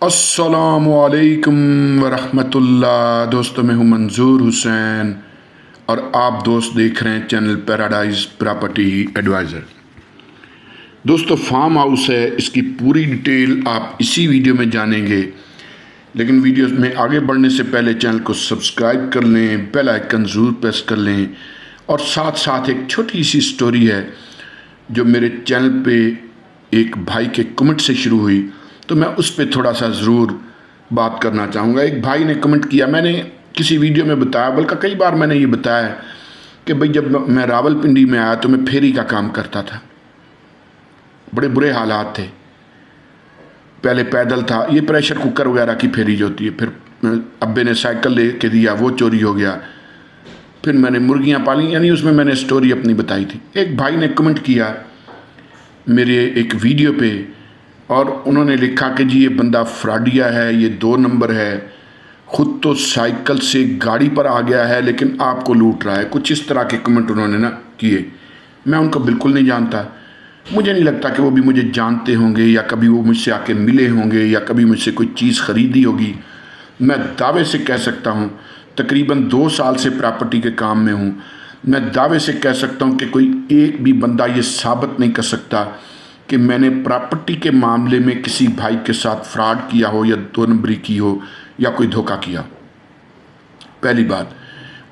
अस्सलामुअलैकुम वरहमतुल्लाह। दोस्तों, मैं हूं मंजूर हुसैन और आप दोस्त देख रहे हैं चैनल पैराडाइज प्रॉपर्टी एडवाइज़र। दोस्तों, फार्म हाउस है, इसकी पूरी डिटेल आप इसी वीडियो में जानेंगे, लेकिन वीडियो में आगे बढ़ने से पहले चैनल को सब्सक्राइब कर लें, बेल आइकन ज़रूर प्रेस कर लें। और साथ साथ एक छोटी सी स्टोरी है जो मेरे चैनल पे एक भाई के कमेंट से शुरू हुई, तो मैं उस पर थोड़ा सा ज़रूर बात करना चाहूँगा। एक भाई ने कमेंट किया, मैंने किसी वीडियो में बताया, बल्कि कई बार मैंने ये बताया कि भाई जब मैं रावलपिंडी में आया तो मैं फेरी का काम करता था। बड़े बुरे हालात थे। पहले पैदल था, ये प्रेशर कुकर वगैरह की फेरी जो होती है, फिर अब्बे ने साइकिल ले के दिया, वो चोरी हो गया। फिर मैंने मुर्गियाँ पाली, यानी उसमें मैंने स्टोरी अपनी बताई थी। एक भाई ने कमेंट किया मेरे एक वीडियो पे और उन्होंने लिखा कि जी ये बंदा फ्रॉडिया है, ये 2 नंबर है, ख़ुद तो साइकिल से गाड़ी पर आ गया है लेकिन आपको लूट रहा है। कुछ इस तरह के कमेंट उन्होंने ना किए। मैं उनको बिल्कुल नहीं जानता, मुझे नहीं लगता कि वो भी मुझे जानते होंगे या कभी वो मुझसे आके मिले होंगे या कभी मुझसे कोई चीज़ ख़रीदी होगी। मैं दावे से कह सकता हूँ, तकरीबन 2 साल से प्रॉपर्टी के काम में हूँ, मैं दावे से कह सकता हूँ कि कोई एक भी बंदा ये साबित नहीं कर सकता कि मैंने प्रॉपर्टी के मामले में किसी भाई के साथ फ्रॉड किया हो या 2 नंबरी की हो या कोई धोखा किया। पहली बात,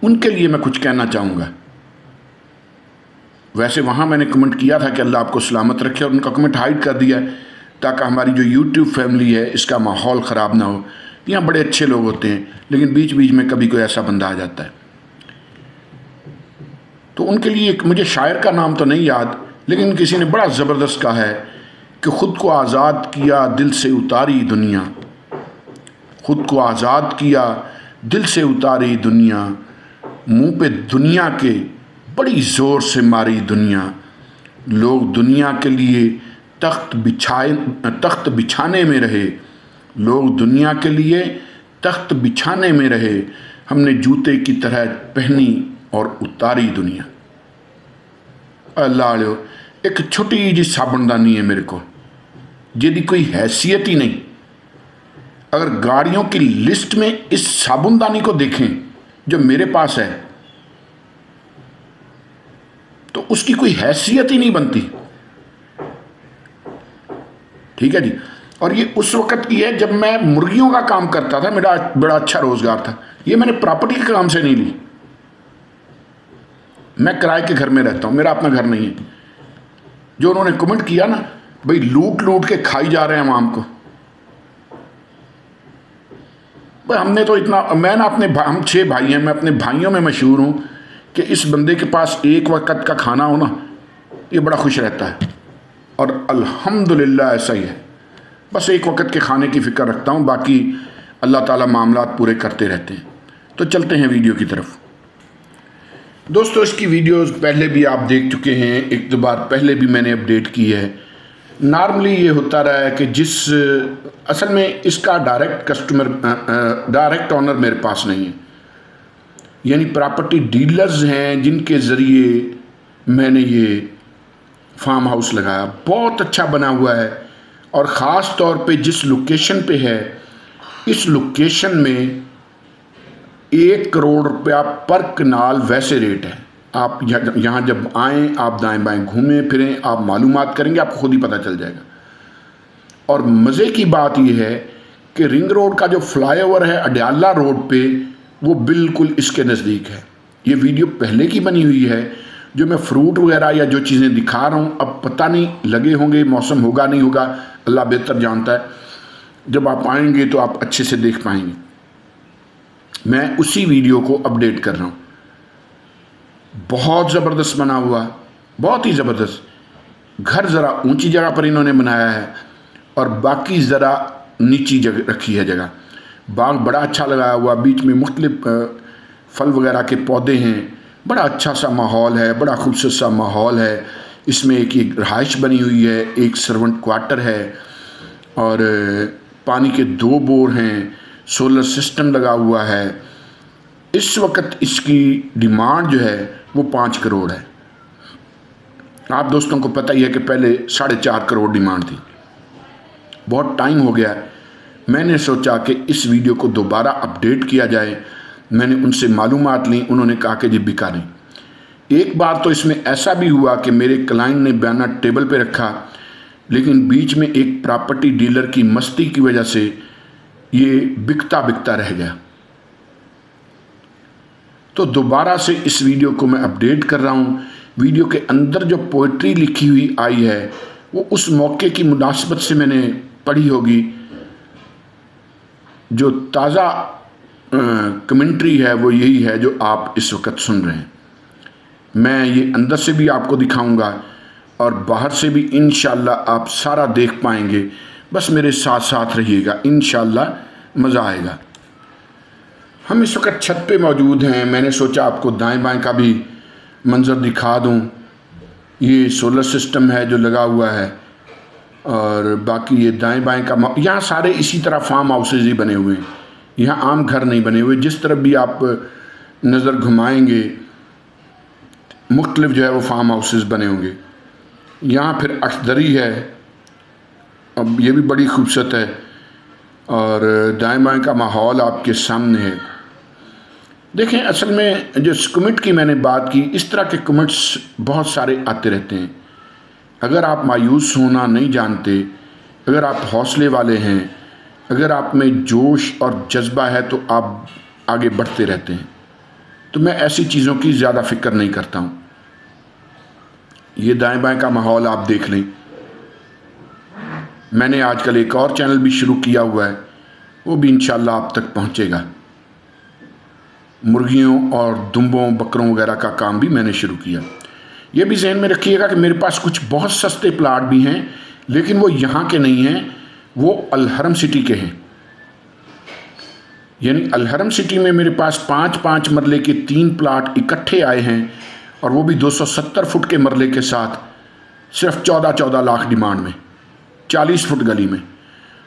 उनके लिए मैं कुछ कहना चाहूँगा। वैसे वहाँ मैंने कमेंट किया था कि अल्लाह आपको सलामत रखे, और उनका कमेंट हाइड कर दिया ताकि हमारी जो यूट्यूब फैमिली है इसका माहौल ख़राब ना हो। यहाँ बड़े अच्छे लोग होते हैं, लेकिन बीच बीच में कभी कोई ऐसा बंदा आ जाता है। तो उनके लिए एक, मुझे शायर का नाम तो नहीं याद, लेकिन किसी ने बड़ा ज़बरदस्त कहा है कि ख़ुद को आज़ाद किया दिल से उतारी दुनिया, ख़ुद को आज़ाद किया दिल से उतारी दुनिया, मुँह पे दुनिया के बड़ी ज़ोर से मारी दुनिया। लोग दुनिया के लिए तख्त बिछाने में रहे, लोग दुनिया के लिए तख्त बिछाने में रहे, हमने जूते की तरह पहनी और उतारी दुनिया। अल्लाह, एक छोटी जी साबुनदानी है मेरे को, जिसकी कोई हैसियत ही नहीं। अगर गाड़ियों की लिस्ट में इस साबुनदानी को देखें जो मेरे पास है, तो उसकी कोई हैसियत ही नहीं बनती। ठीक है जी। और ये उस वक़्त की है जब मैं मुर्गियों का काम करता था, मेरा बड़ा अच्छा रोज़गार था। ये मैंने प्रॉपर्टी के काम से नहीं ली। मैं किराए के घर में रहता हूँ, मेरा अपना घर नहीं है। जो उन्होंने कमेंट किया ना, भाई लूट लूट के खाई जा रहे हैं आवाम को, भाई हमने तो इतना, मैं ना अपने हम 6 भाई हैं, मैं अपने भाइयों में मशहूर हूँ कि इस बंदे के पास एक वक्त का खाना हो ना, ये बड़ा खुश रहता है। और अल्हम्दुलिल्लाह ऐसा ही है। बस एक वक्त के खाने की फ़िक्र रखता हूँ, बाकी अल्लाह ताला मामलात पूरे करते रहते हैं। तो चलते हैं वीडियो की तरफ। दोस्तों, इसकी वीडियोस पहले भी आप देख चुके हैं, 1-2 बार पहले भी मैंने अपडेट की है। नॉर्मली ये होता रहा है कि असल में इसका डायरेक्ट ऑनर मेरे पास नहीं है, यानी प्रॉपर्टी डीलर्स हैं जिनके ज़रिए मैंने ये फार्म हाउस लगाया। बहुत अच्छा बना हुआ है, और ख़ास तौर पे जिस लोकेशन पे है, इस लोकेशन में 1 करोड़ रुपया पर कनाल वैसे रेट है। आप यहाँ जब आएँ, आप दाएं बाएं घूमें फिरें, आप मालूमात करेंगे, आपको खुद ही पता चल जाएगा। और मज़े की बात यह है कि रिंग रोड का जो फ्लाईओवर है अडयाला रोड पे, वो बिल्कुल इसके नज़दीक है। ये वीडियो पहले की बनी हुई है, जो मैं फ्रूट वगैरह या जो चीज़ें दिखा रहा हूँ, अब पता नहीं लगे होंगे, मौसम होगा नहीं होगा, अल्लाह बेहतर जानता है। जब आप आएंगे तो आप अच्छे से देख पाएंगे। मैं उसी वीडियो को अपडेट कर रहा हूँ। बहुत ज़बरदस्त बना हुआ, बहुत ही ज़बरदस्त। घर ज़रा ऊंची जगह पर इन्होंने बनाया है और बाकी ज़रा नीची जगह रखी है जगह। बाग बड़ा अच्छा लगाया हुआ, बीच में मुख्तलिफ फल वगैरह के पौधे हैं। बड़ा अच्छा सा माहौल है, बड़ा खूबसूरत सा माहौल है। इसमें एक रहाइश बनी हुई है, एक सर्वेंट क्वार्टर है, और पानी के 2 बोर हैं, सोलर सिस्टम लगा हुआ है। इस वक्त इसकी डिमांड जो है वो 5 करोड़ है। आप दोस्तों को पता ही है कि पहले 4.5 करोड़ डिमांड थी। बहुत टाइम हो गया, मैंने सोचा कि इस वीडियो को दोबारा अपडेट किया जाए। मैंने उनसे मालूमात ली, उन्होंने कहा कि जी बिका नहीं। एक बार तो इसमें ऐसा भी हुआ कि मेरे क्लाइंट ने बयाना टेबल पे रखा, लेकिन बीच में एक प्रॉपर्टी डीलर की मस्ती की वजह से ये बिकता बिकता रह गया। तो दोबारा से इस वीडियो को मैं अपडेट कर रहा हूँ। वीडियो के अंदर जो पोइट्री लिखी हुई आई है वो उस मौके की मुनासिबत से मैंने पढ़ी होगी। जो ताज़ा कमेंट्री है वो यही है जो आप इस वक्त सुन रहे हैं। मैं ये अंदर से भी आपको दिखाऊंगा और बाहर से भी इंशाल्लाह आप सारा देख पाएंगे। बस मेरे साथ साथ रहिएगा, इंशाल्लाह मज़ा आएगा। हम इस वक्त छत पे मौजूद हैं। मैंने सोचा आपको दाएं बाएं का भी मंज़र दिखा दूं। ये सोलर सिस्टम है जो लगा हुआ है और बाकी ये दाएं बाएं का, यहाँ सारे इसी तरह फार्म हाउसेज ही बने हुए हैं। यहाँ आम घर नहीं बने हुए। जिस तरफ भी आप नज़र घुमाएंगे मुख्तलिफ जो है वो फार्म हाउसेज बने होंगे। यहाँ फिर अख्तरी है, अब ये भी बड़ी खूबसूरत है और दाएं बाएं का माहौल आपके सामने है। देखें, असल में जो कमेंट की मैंने बात की, इस तरह के कमेंट्स बहुत सारे आते रहते हैं। अगर आप मायूस होना नहीं जानते, अगर आप हौसले वाले हैं, अगर आप में जोश और जज्बा है तो आप आगे बढ़ते रहते हैं। तो मैं ऐसी चीज़ों की ज़्यादा फिक्र नहीं करता हूँ। ये दाएं बाएं का माहौल आप देख लें। मैंने आजकल एक और चैनल भी शुरू किया हुआ है, वो भी इंशाल्लाह आप तक पहुँचेगा। मुर्गियों और दुम्बों बकरों वगैरह का काम भी मैंने शुरू किया। ये भी जहन में रखिएगा कि मेरे पास कुछ बहुत सस्ते प्लाट भी हैं, लेकिन वो यहाँ के नहीं हैं, वो अलहरम सिटी के हैं। यानी अलहरम सिटी में मेरे पास 5-5 मरले के 3 प्लाट इकट्ठे आए हैं और वो भी 270 फुट के मरले के साथ, सिर्फ 14-14 लाख डिमांड में, 40 फुट गली में।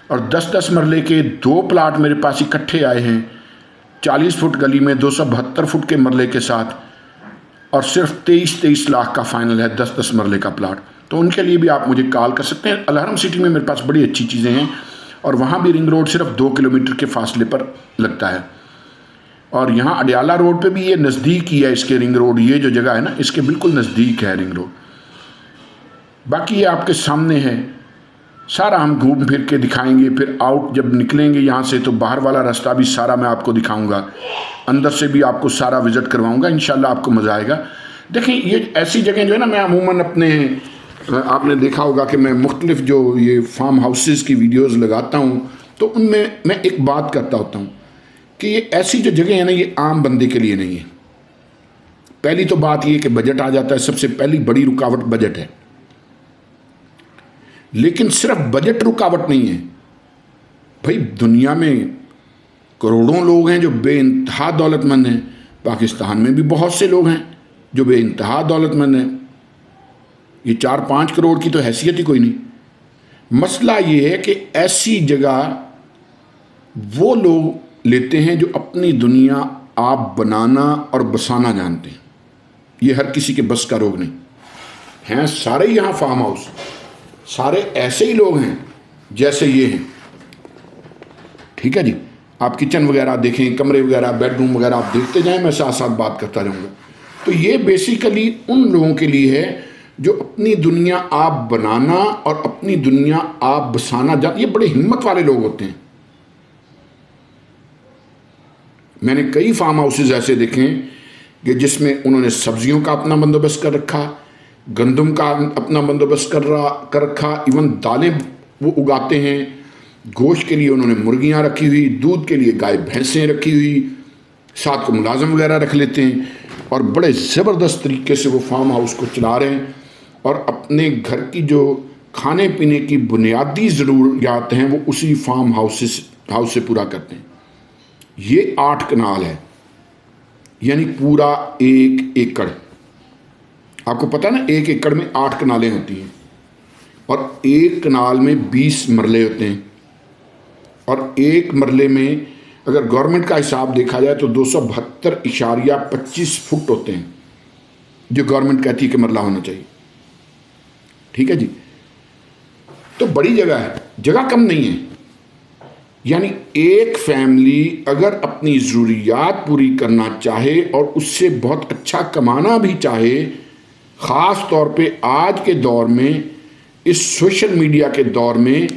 और 10-10 मरले के 2 प्लाट मेरे पास इकट्ठे आए हैं 40 फुट गली में, 272 फुट के मरले के साथ, और सिर्फ 23-23 लाख का फाइनल है 10-10 मरले का प्लाट। तो उनके लिए भी आप मुझे कॉल कर सकते हैं। अलहरम सिटी में मेरे पास बड़ी अच्छी चीज़ें हैं और वहाँ भी रिंग रोड सिर्फ 2 किलोमीटर के फासले पर लगता है। और यहाँ अडियाला रोड पे भी ये नज़दीक ही है इसके, रिंग रोड ये जो जगह है ना इसके बिल्कुल नज़दीक है रिंग रोड। बाकी ये आपके सामने है, सारा हम घूम फिर के दिखाएंगे। फिर आउट जब निकलेंगे यहाँ से तो बाहर वाला रास्ता भी सारा मैं आपको दिखाऊंगा, अंदर से भी आपको सारा विज़िट करवाऊंगा। इंशाल्लाह आपको मज़ा आएगा। देखें, ये ऐसी जगह जो है ना, मैं अमूमन अपने, आपने देखा होगा कि मैं मुख्तलिफ जो ये फार्म हाउसेस की वीडियोज़ लगाता हूँ तो उनमें मैं एक बात करता होता हूँ कि ये ऐसी जो जगह है ना ये आम बंदे के लिए नहीं है। पहली तो बात ये कि बजट आ जाता है, सबसे पहली बड़ी रुकावट बजट है। लेकिन सिर्फ बजट रुकावट नहीं है भाई, दुनिया में करोड़ों लोग हैं जो बेइंतहा दौलतमंद हैं। पाकिस्तान में भी बहुत से लोग हैं जो बेइंतहा दौलतमंद हैं। ये 4-5 करोड़ की तो हैसियत ही कोई नहीं। मसला ये है कि ऐसी जगह वो लोग लेते हैं जो अपनी दुनिया आप बनाना और बसाना जानते हैं। ये हर किसी के बस का रोग नहीं हैं। सारे यहाँ फार्म हाउस, सारे ऐसे ही लोग हैं जैसे ये हैं। ठीक है जी, आप किचन वगैरह देखें, कमरे वगैरह, बेडरूम वगैरह आप देखते जाएं, मैं साथ साथ बात करता रहूँगा। तो ये बेसिकली उन लोगों के लिए है जो अपनी दुनिया आप बनाना और अपनी दुनिया आप बसाना जानते। ये बड़े हिम्मत वाले लोग होते हैं। मैंने कई फार्म हाउसेज ऐसे देखे हैं कि जिसमें उन्होंने सब्जियों का अपना बंदोबस्त कर रखा, गंदम का अपना बंदोबस्त कर रखा, इवन दालें वो उगाते हैं, गोश्त के लिए उन्होंने मुर्गियां रखी हुई, दूध के लिए गाय भैंसें रखी हुई, साथ को मुलाजम वगैरह रख लेते हैं और बड़े ज़बरदस्त तरीके से वो फार्म हाउस को चला रहे हैं और अपने घर की जो खाने पीने की बुनियादी ज़रूरियात हैं वो उसी फार्म हाउस से पूरा करते हैं। ये 8 कनाल है, यानी पूरा 1 एकड़। आपको पता ना 1 एकड़ में 8 कनालें होती हैं और 1 कनाल में 20 मरले होते हैं। और 1 मरले में अगर गवर्नमेंट का हिसाब देखा जाए तो 272.25 फुट होते हैं जो गवर्नमेंट कहती है कि मरला होना चाहिए। ठीक है जी, तो बड़ी जगह है, जगह कम नहीं है। यानी एक फैमिली अगर अपनी ज़रूरियात पूरी करना चाहे और उससे बहुत अच्छा कमाना भी चाहे, ख़ास तौर पे आज के दौर में, इस सोशल मीडिया के दौर में,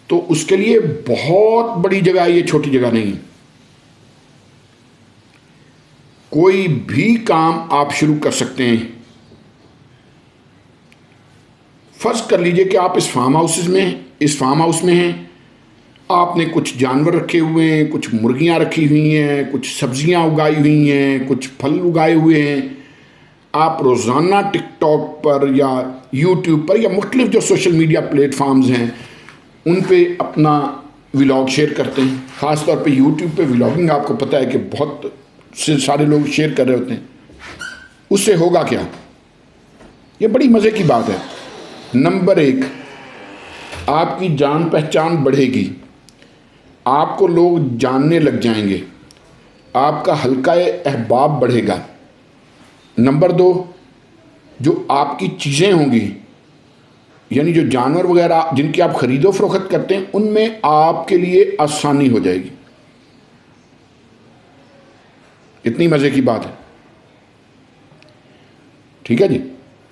तो उसके लिए बहुत बड़ी जगह, ये छोटी जगह नहीं। कोई भी काम आप शुरू कर सकते हैं। फर्ज कर लीजिए कि आप इस फार्म हाउस में हैं, आपने कुछ जानवर रखे हुए हैं, कुछ मुर्गियां रखी हुई हैं, कुछ सब्जियां उगाई हुई हैं, कुछ फल उगाए हुए हैं। आप रोज़ाना टिकटॉक पर या यूट्यूब पर या मुख्तलिफ जो सोशल मीडिया प्लेटफॉर्म्स हैं उन पे अपना व्लॉग शेयर करते हैं। ख़ास तौर पे यूट्यूब पे व्लॉगिंग आपको पता है कि बहुत से सारे लोग शेयर कर रहे होते हैं। उससे होगा क्या? ये बड़ी मज़े की बात है। नंबर 1, आपकी जान पहचान बढ़ेगी, आपको लोग जानने लग जाएंगे, आपका हल्का अहबाब बढ़ेगा। नंबर 2, जो आपकी चीज़ें होंगी, यानी जो जानवर वगैरह जिनकी आप ख़रीदो फरोख्त करते हैं, उनमें आपके लिए आसानी हो जाएगी। इतनी मज़े की बात है। ठीक है जी,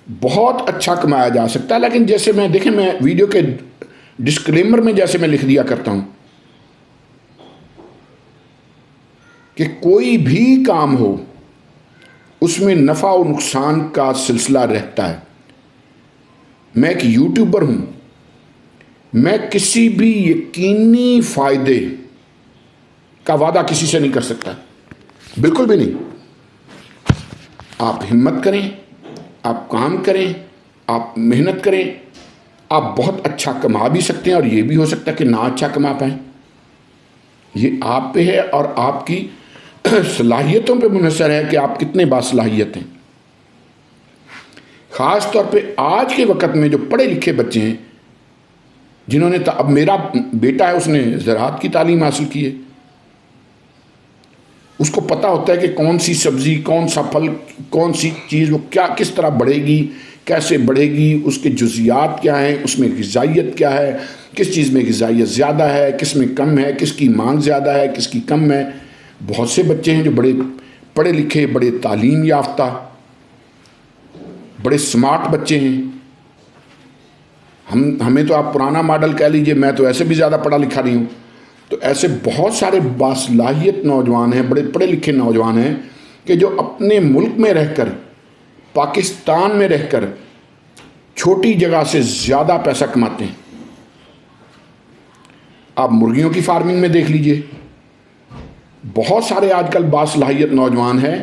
बहुत अच्छा कमाया जा सकता है। लेकिन जैसे मैं वीडियो के डिस्क्लेमर में जैसे मैं लिख दिया करता हूं कि कोई भी काम हो उसमें नफ़ा और नुकसान का सिलसिला रहता है। मैं एक यूट्यूबर हूं, मैं किसी भी यकीनी फ़ायदे का वादा किसी से नहीं कर सकता, बिल्कुल भी नहीं। आप हिम्मत करें, आप काम करें, आप मेहनत करें, आप बहुत अच्छा कमा भी सकते हैं और ये भी हो सकता है कि ना अच्छा कमा पाएँ। ये आप पे है और आपकी सलाहियतों पे मुनहसर है कि आप कितने बासलाहियत हैं। ख़ास तौर पे आज के वक़्त में जो पढ़े लिखे बच्चे हैं, जिन्होंने अब मेरा बेटा है, उसने ज़राअत की तालीम हासिल की है, उसको पता होता है कि कौन सी सब्ज़ी, कौन सा फल, कौन सी चीज़ वो क्या किस तरह बढ़ेगी, कैसे बढ़ेगी, उसके जुज़ियात क्या हैं, उसमें ग़िज़ाइयत क्या है, किस चीज़ में ग़िज़ाइयत ज़्यादा है, किस में कम है, किसकी मांग ज़्यादा है, किसकी कम है। बहुत से बच्चे हैं जो बड़े पढ़े लिखे, बड़े तालीम याफ्ता, बड़े स्मार्ट बच्चे हैं। हमें तो आप पुराना मॉडल कह लीजिए, मैं तो ऐसे भी ज़्यादा पढ़ा लिखा नहीं हूँ। तो ऐसे बहुत सारे बासलाहियत नौजवान हैं, बड़े पढ़े लिखे नौजवान हैं कि जो अपने मुल्क में रहकर, पाकिस्तान में रहकर छोटी जगह से ज़्यादा पैसा कमाते हैं। आप मुर्गियों की फार्मिंग में देख लीजिए, बहुत सारे आजकल बासलाहियत नौजवान हैं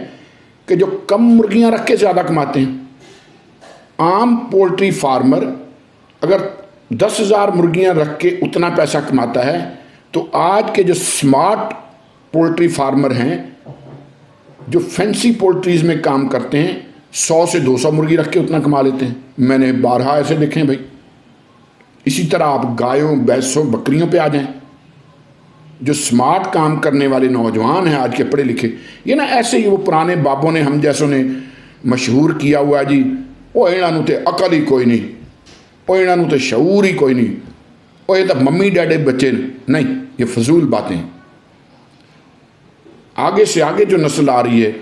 कि जो कम मुर्गियां रख के ज़्यादा कमाते हैं। आम पोल्ट्री फार्मर अगर 10,000 मुर्गियां रख के उतना पैसा कमाता है, तो आज के जो स्मार्ट पोल्ट्री फार्मर हैं, जो फैंसी पोल्ट्रीज़ में काम करते हैं, 100 से 200 मुर्गी रख के उतना कमा लेते हैं। मैंने बारहा ऐसे देखे हैं भाई। इसी तरह आप गायों, भैंसों, बकरियों पे आ जाएं। जो स्मार्ट काम करने वाले नौजवान हैं आज के पढ़े लिखे, ये ना ऐसे ही वो पुराने बाबों ने, हम जैसों ने मशहूर किया हुआ है जी, वो इन्हां नूं ते अकल ही कोई नहीं, वो इन्हां नूं ते शऊर ही कोई नहीं, वो ये तो मम्मी डैडी बच्चे नहीं। ये फजूल बातें। आगे से आगे जो नस्ल आ रही है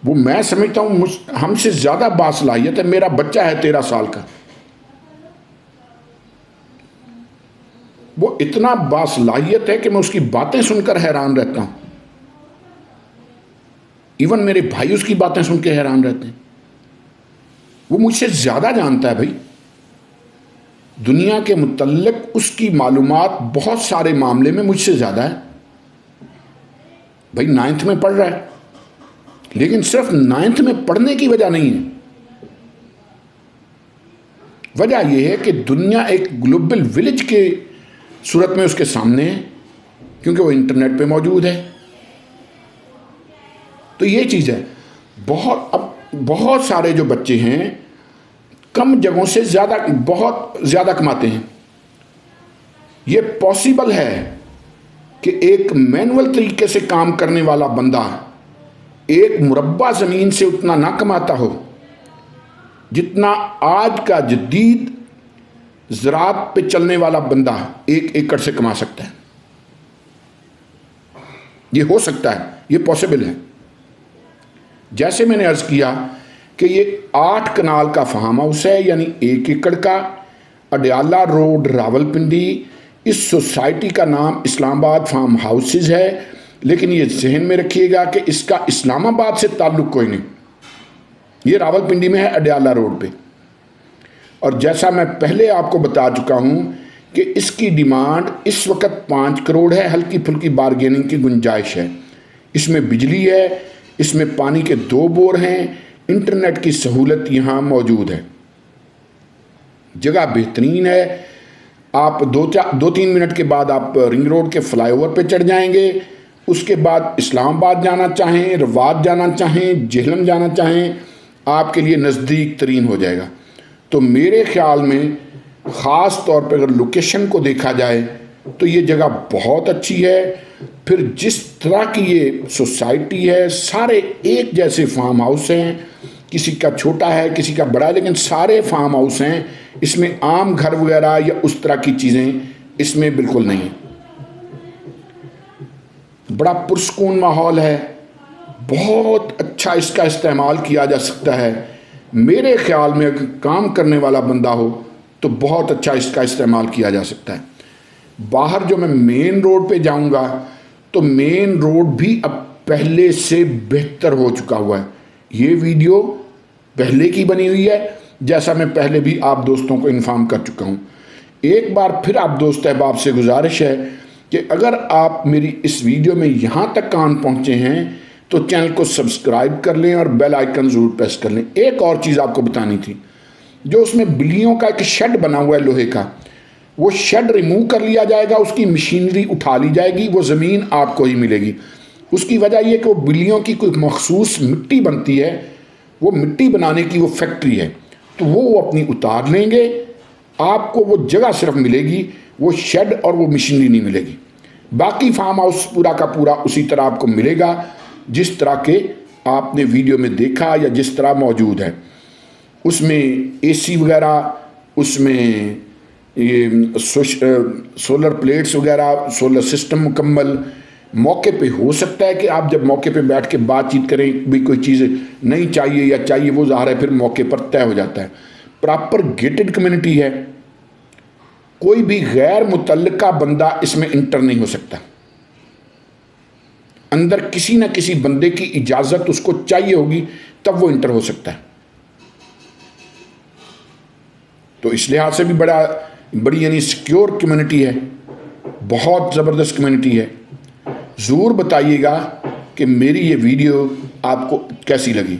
वो मैं समझता हूँ हमसे ज़्यादा बासलाहियत है। मेरा बच्चा है 13 साल का, वो इतना बासलाहियत है कि मैं उसकी बातें सुनकर हैरान रहता हूँ। इवन मेरे भाई उसकी बातें सुन के हैरान रहते हैं। वो मुझसे ज़्यादा जानता है भाई। दुनिया के मुतल्लिक उसकी मालूमात बहुत सारे मामले में मुझसे ज़्यादा है। भाई 9th में पढ़ रहा है, लेकिन सिर्फ 9th में पढ़ने की वजह नहीं है। वजह यह है कि दुनिया एक ग्लोबल विलेज के सूरत में उसके सामने है, क्योंकि वो इंटरनेट पे मौजूद है। तो ये चीज़ है। बहुत सारे जो बच्चे हैं कम जगहों से बहुत ज़्यादा कमाते हैं। ये पॉसिबल है कि एक मैनुअल तरीके से काम करने वाला बंदा एक मुरब्बा ज़मीन से उतना ना कमाता हो जितना आज का जदीद ज़राअत पे चलने वाला बंदा 1 एकड़ से कमा सकता है। ये हो सकता है, ये पॉसिबल है। जैसे मैंने अर्ज़ किया कि ये 8 कनाल का फार्म हाउस है, यानी 1 एकड़ का, अडयाला रोड, रावलपिंडी। इस सोसाइटी का नाम इस्लामाबाद फार्म हाउसेज है, लेकिन ये जहन में रखिएगा कि इसका इस्लामाबाद से ताल्लुक़ कोई नहीं। ये रावलपिंडी में है, अडयाला रोड पे। और जैसा मैं पहले आपको बता चुका हूँ कि इसकी डिमांड इस वक्त 5 करोड़ है, हल्की फुल्की बारगेनिंग की गुंजाइश है। इसमें बिजली है, इसमें पानी के 2 बोर हैं, इंटरनेट की सहूलत यहाँ मौजूद है, जगह बेहतरीन है। आप 2-3 मिनट के बाद आप रिंग रोड के फ्लाईओवर पे चढ़ जाएंगे। उसके बाद इस्लामाबाद जाना चाहें, रवाद जाना चाहें, जेहलम जाना चाहें, आपके लिए नज़दीक तरीन हो जाएगा। तो मेरे ख्याल में ख़ास तौर पर अगर लोकेशन को देखा जाए तो ये जगह बहुत अच्छी है। फिर जिस तरह की ये सोसाइटी है, सारे एक जैसे फार्म हाउस हैं, किसी का छोटा है किसी का बड़ा है, लेकिन सारे फार्म हाउस हैं। इसमें आम घर वगैरह या उस तरह की चीज़ें इसमें बिल्कुल नहीं है। बड़ा पुरसकून माहौल है, बहुत अच्छा इसका इस्तेमाल किया जा सकता है। मेरे ख्याल में अगर काम करने वाला बंदा हो तो बहुत अच्छा इसका इस्तेमाल किया जा सकता है। बाहर जो मैं मेन रोड पे जाऊंगा तो मेन रोड भी अब पहले से बेहतर हो चुका हुआ है। ये वीडियो पहले की बनी हुई है, जैसा मैं पहले भी आप दोस्तों को इन्फॉर्म कर चुका हूँ। एक बार फिर आप दोस्त अहबाब से गुजारिश है कि अगर आप मेरी इस वीडियो में यहाँ तक कान पहुँचे हैं तो चैनल को सब्सक्राइब कर लें और बेल आइकन ज़रूर प्रेस कर लें। एक और चीज़ आपको बतानी थी, जो उसमें बिल्लियों का एक शेड बना हुआ है लोहे का, वो शेड रिमूव कर लिया जाएगा, उसकी मशीनरी उठा ली जाएगी, वो ज़मीन आपको ही मिलेगी। उसकी वजह यह कि वो बिल्लियों की कोई मखसूस मिट्टी बनती है, वो मिट्टी बनाने की वो फैक्ट्री है, तो वो अपनी उतार लेंगे, आपको वो जगह सिर्फ मिलेगी, वो शेड और वो मशीनरी नहीं मिलेगी। बाकी फार्म हाउस पूरा का पूरा उसी तरह आपको मिलेगा जिस तरह के आपने वीडियो में देखा या जिस तरह मौजूद है। उसमें एसी वगैरह, उसमें ये सोलर प्लेट्स वगैरह, सोलर सिस्टम मुकम्मल। मौके पे हो सकता है कि आप जब मौके पे बैठ के बातचीत करें, भी कोई चीज़ नहीं चाहिए या चाहिए, वो ज़ाहिर है फिर मौके पर तय हो जाता है। प्रॉपर गेटेड कम्युनिटी है, कोई भी गैर मुतल्लिका बंदा इसमें इंटर नहीं हो सकता। अंदर किसी न किसी बंदे की इजाज़त उसको चाहिए होगी, तब वो इंटर हो सकता है। तो इस लिहाज से भी बड़ी यानी सिक्योर कम्युनिटी है, बहुत ज़बरदस्त कम्युनिटी है। ज़रूर बताइएगा कि मेरी ये वीडियो आपको कैसी लगी।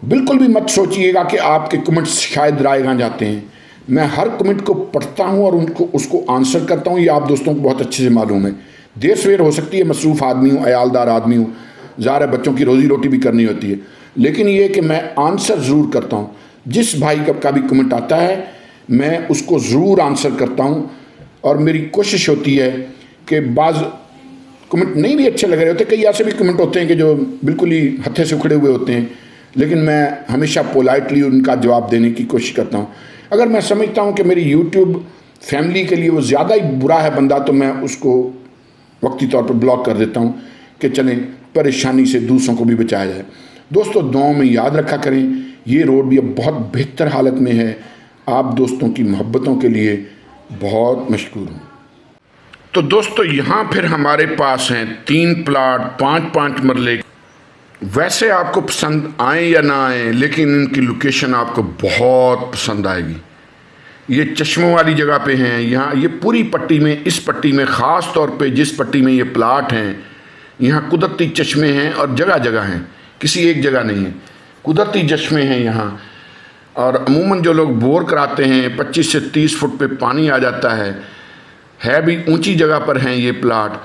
बिल्कुल भी मत सोचिएगा कि आपके कमेंट्स शायद राय गां जाते हैं। मैं हर कमेंट को पढ़ता हूं और उसको आंसर करता हूं। ये आप दोस्तों को बहुत अच्छे से मालूम है। देर सवेर हो सकती है, मसरूफ़ आदमी हूँ, अयालदार आदमी हूँ, ज़ाहिर है बच्चों की रोज़ी रोटी भी करनी होती है, लेकिन ये कि मैं आंसर ज़रूर करता हूँ। जिस भाई का भी कमेंट आता है मैं उसको ज़रूर आंसर करता हूँ। और मेरी कोशिश होती है कि बाज़ कमेंट नहीं भी अच्छे लग रहे होते, कई ऐसे भी कमेंट होते हैं कि जो बिल्कुल ही हत्थे से उखड़े हुए होते हैं, लेकिन मैं हमेशा पोलाइटली उनका जवाब देने की कोशिश करता हूँ। अगर मैं समझता हूँ कि मेरी यूट्यूब फैमिली के लिए वो ज़्यादा ही बुरा है बंदा, तो मैं उसको वक्ती तौर पर ब्लॉक कर देता हूँ कि चलें परेशानी से दूसरों को भी बचाया जाए। दोस्तों दुआओं में याद रखा करें, ये रोड भी अब बहुत बेहतर हालत में है। आप दोस्तों की मोहब्बतों के लिए बहुत मशकूर हूँ। तो दोस्तों यहाँ फिर हमारे पास हैं 3 प्लाट 5-5 मरले। वैसे आपको पसंद आए या ना आए, लेकिन इनकी लोकेशन आपको बहुत पसंद आएगी। ये चश्मों वाली जगह पे हैं। यहाँ ये पूरी पट्टी में, इस पट्टी में ख़ास तौर पे जिस पट्टी में ये प्लाट हैं, यहाँ कुदरती चश्मे हैं और जगह जगह हैं, किसी एक जगह नहीं है, कुदरती चश्मे हैं यहाँ। और अमूमन जो लोग बोर कराते हैं 25 से 30 फुट पे पानी आ जाता है भी ऊंची जगह पर हैं ये प्लाट।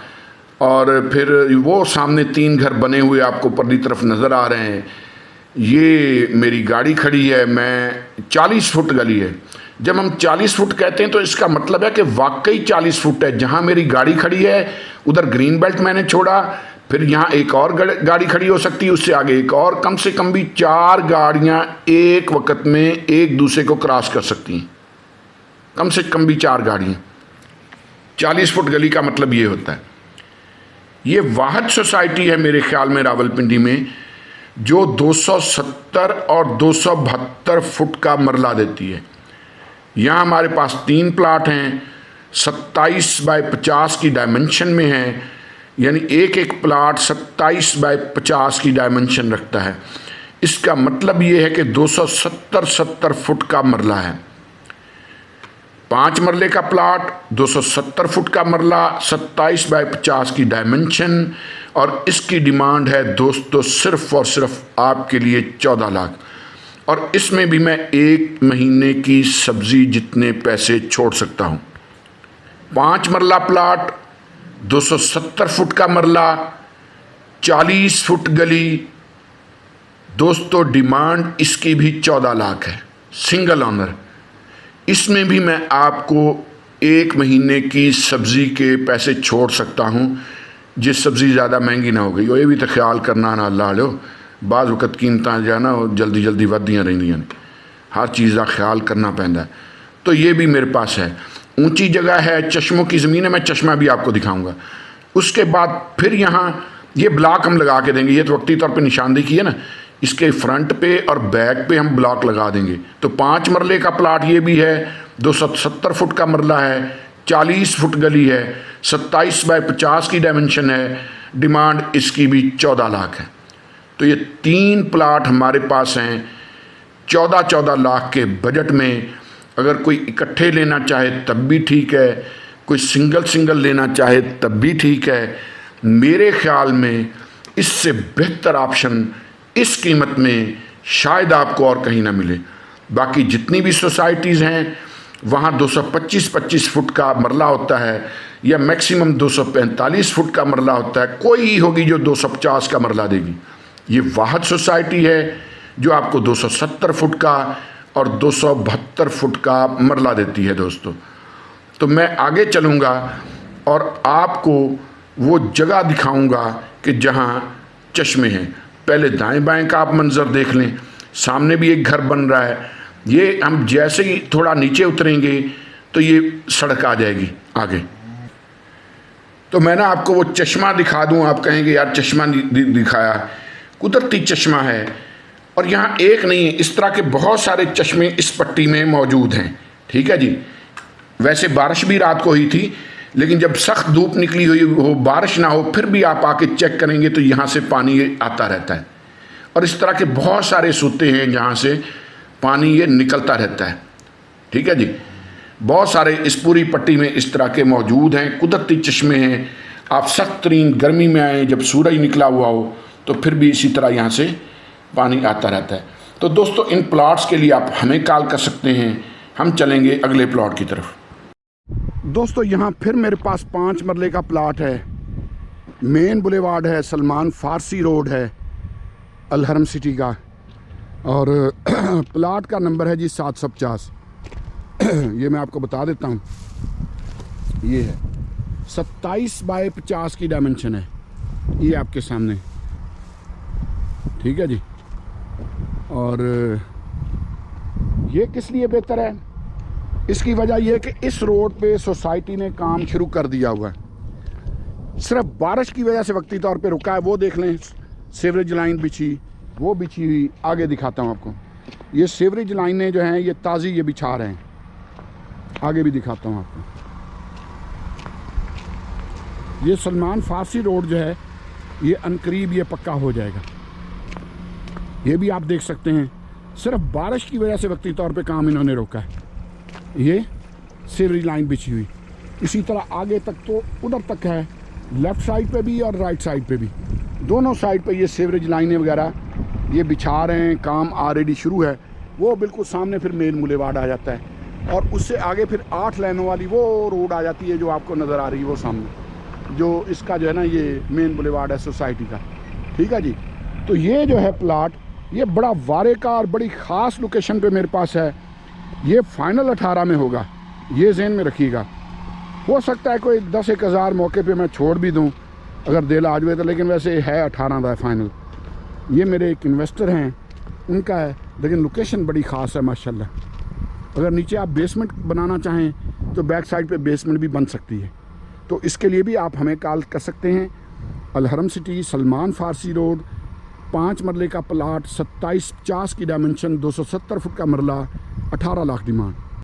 और फिर वो सामने 3 घर बने हुए आपको परली तरफ नज़र आ रहे हैं। ये मेरी गाड़ी खड़ी है, मैं 40 फुट गली है। जब हम 40 फुट कहते हैं तो इसका मतलब है कि वाकई 40 फुट है। जहाँ मेरी गाड़ी खड़ी है उधर ग्रीन बेल्ट मैंने छोड़ा, फिर यहाँ एक और गाड़ी खड़ी हो सकती है, उससे आगे एक और, कम से कम भी 4 गाड़ियाँ एक वक्त में एक दूसरे को क्रॉस कर सकती हैं, कम से कम भी 4 गाड़ियाँ। 40 फुट गली का मतलब ये होता है। ये वाहद सोसाइटी है मेरे ख्याल में रावलपिंडी में जो 270 और 272 फुट का मरला देती है। यहाँ हमारे पास 3 प्लाट हैं, 27 बाय 50 की डायमेंशन में हैं, यानी एक एक प्लाट 27 बाय 50 की डायमेंशन रखता है। इसका मतलब ये है कि 270 फुट का मरला है। 5 मरले का प्लाट, 270 फुट का मरला, 27 बाय 50 की डायमेंशन, और इसकी डिमांड है दोस्तों सिर्फ और सिर्फ आपके लिए 14 लाख। और इसमें भी मैं 1 महीने की सब्जी जितने पैसे छोड़ सकता हूँ। 5 मरला प्लाट, 270 फुट का मरला, 40 फुट गली, दोस्तों डिमांड इसकी भी 14 लाख है, सिंगल ऑनर। इसमें भी मैं आपको 1 महीने की सब्ज़ी के पैसे छोड़ सकता हूँ, जिस सब्ज़ी ज़्यादा महंगी ना हो गई। और ये भी तो ख्याल करना ना अल्लाह लो, बाज़ वक़्त कीमतां जो है ना जल्दी जल्दी वधदियां रहिंदियां ने, हर चीज़ का ख्याल करना पैंदा है। तो ये भी मेरे पास है। ऊंची जगह है, चश्मों की ज़मीन है, मैं चश्मा भी आपको दिखाऊंगा। उसके बाद फिर यहाँ ये ब्लॉक हम लगा के देंगे, ये तो वक्ती तौर पे निशानदेही की है ना, इसके फ्रंट पे और बैक पे हम ब्लॉक लगा देंगे। तो 5 मरले का प्लाट ये भी है, 270 फुट का मरला है, 40 फुट गली है, 27 बाय 50 की डायमेंशन है, डिमांड इसकी भी 14 लाख है। तो ये 3 प्लाट हमारे पास हैं 14 लाख के बजट में। अगर कोई इकट्ठे लेना चाहे तब भी ठीक है, कोई सिंगल लेना चाहे तब भी ठीक है। मेरे ख्याल में इससे बेहतर ऑप्शन इस कीमत में शायद आपको और कहीं ना मिले। बाकी जितनी भी सोसाइटीज़ हैं वहाँ 225 फुट का मरला होता है, या मैक्सिमम 245 फुट का मरला होता है। कोई ही होगी जो 250 का मरला देगी। ये वाहद सोसाइटी है जो आपको 270 फुट का और 272 फुट का मरला देती है दोस्तों। तो मैं आगे चलूँगा और आपको वो जगह दिखाऊंगा कि जहाँ चश्मे हैं। पहले दाएं बाएं का आप मंजर देख लें, सामने भी एक घर बन रहा है। ये हम जैसे ही थोड़ा नीचे उतरेंगे तो ये सड़क आ जाएगी आगे। तो मैं ना आपको वो चश्मा दिखा दूं, आप कहेंगे यार चश्मा दिखाया, कुदरती चश्मा है। और यहाँ एक नहीं है, इस तरह के बहुत सारे चश्मे इस पट्टी में मौजूद हैं। ठीक है जी। वैसे बारिश भी रात को हुई थी, लेकिन जब सख्त धूप निकली हुई हो, बारिश ना हो, फिर भी आप आके चेक करेंगे तो यहाँ से पानी ये आता रहता है। और इस तरह के बहुत सारे सूते हैं जहाँ से पानी ये निकलता रहता है। ठीक है जी। बहुत सारे इस पूरी पट्टी में इस तरह के मौजूद हैं, कुदरती चश्मे हैं। आप सख्त तरीन गर्मी में आए, जब सूरज निकला हुआ हो, तो फिर भी इसी तरह यहाँ से पानी आता रहता है। तो दोस्तों इन प्लॉट्स के लिए आप हमें कॉल कर सकते हैं। हम चलेंगे अगले प्लॉट की तरफ। दोस्तों यहाँ फिर मेरे पास 5 मरले का प्लाट है, मेन बुलेवार्ड है, सलमान फारसी रोड है अलहरम सिटी का, और प्लाट का नंबर है जी 750। ये मैं आपको बता देता हूँ, ये है 27 बाय 50 की डायमेंशन है, ये आपके सामने। ठीक है जी। और ये किस लिए बेहतर है, इसकी वजह यह है कि इस रोड पे सोसाइटी ने काम शुरू कर दिया हुआ है। सिर्फ बारिश की वजह से वक्ती तौर पे रुका है। वो देख लें, सीवरेज लाइन बिछी, वो बिछी हुई, आगे दिखाता हूँ आपको। ये सीवरेज लाइनें जो हैं ये ताज़ी ये बिछा रहे हैं, आगे भी दिखाता हूँ आपको। ये सलमान फारसी रोड जो है ये अनकरीब ये पक्का हो जाएगा। ये भी आप देख सकते हैं, सिर्फ बारिश की वजह से वक्ती तौर पे काम इन्होंने रोका है। ये सीवरेज लाइन बिछी हुई, इसी तरह आगे तक तो उधर तक है, लेफ़्ट साइड पे भी और राइट साइड पे भी, दोनों साइड पे ये सीवरेज लाइनें वगैरह ये बिछा रहे हैं। काम ऑलरेडी शुरू है। वो बिल्कुल सामने फिर मेन बुलेवार्ड आ जाता है, और उससे आगे फिर 8 लाइनों वाली वो रोड आ जाती है जो आपको नज़र आ रही है वो सामने, जो इसका जो है ना ये मेन बुलेवार्ड है सोसाइटी का। ठीक है जी। तो ये जो है प्लाट ये बड़ा वारे का और बड़ी ख़ास लोकेशन पे मेरे पास है। ये फाइनल 18 में होगा, ये ज़हन में रखिएगा। हो सकता है कोई 10-1 हज़ार मौके पे मैं छोड़ भी दूं अगर दिल आ जाए तो, लेकिन वैसे है 18 का फाइनल। ये मेरे एक इन्वेस्टर हैं, उनका है, लेकिन लोकेशन बड़ी ख़ास है माशाल्लाह। अगर नीचे आप बेसमेंट बनाना चाहें तो बैक साइड पे बेसमेंट भी बन सकती है। तो इसके लिए भी आप हमें कॉल कर सकते हैं। अलहरम सिटी, सलमान फारसी रोड, 5 मरले का प्लाट, 2750 की डायमेंशन, 270 फुट का मरला, 18 लाख डिमांड।